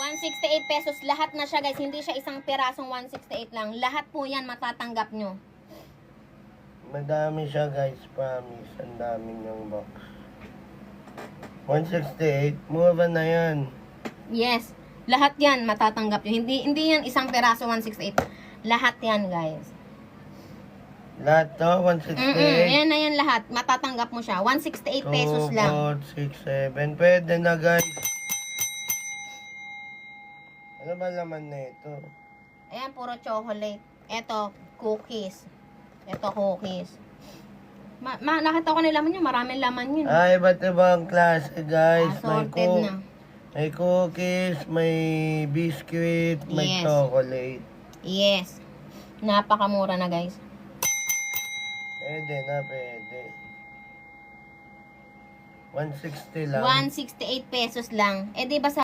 168 pesos. Lahat na siya guys. Hindi siya isang pirasong 168 lang. Lahat po yan matatanggap nyo. Madami siya guys, promise. Ang dami niyang box. 168, mura na yan. Yes. Lahat yan matatanggap nyo. Hindi yan isang piraso 168. Lahat yan guys. Lahat to, 168. Yan na yan lahat. Matatanggap mo siya. 168 pesos lang. 2, 4, 6, 7. Pwede na guys. Ano ba laman na ito? Ayan, puro chocolate. Ito, cookies. Ito, cookies. Nakita ko na laman yun. Maraming laman yun. Ay, iba't ibang klase guys. Assorted na. May cookies, may biscuit, may Yes. chocolate. Yes. Napakamura na guys. Pwede na, pwede. 160 lang. 168 pesos lang. Eh, di ba sa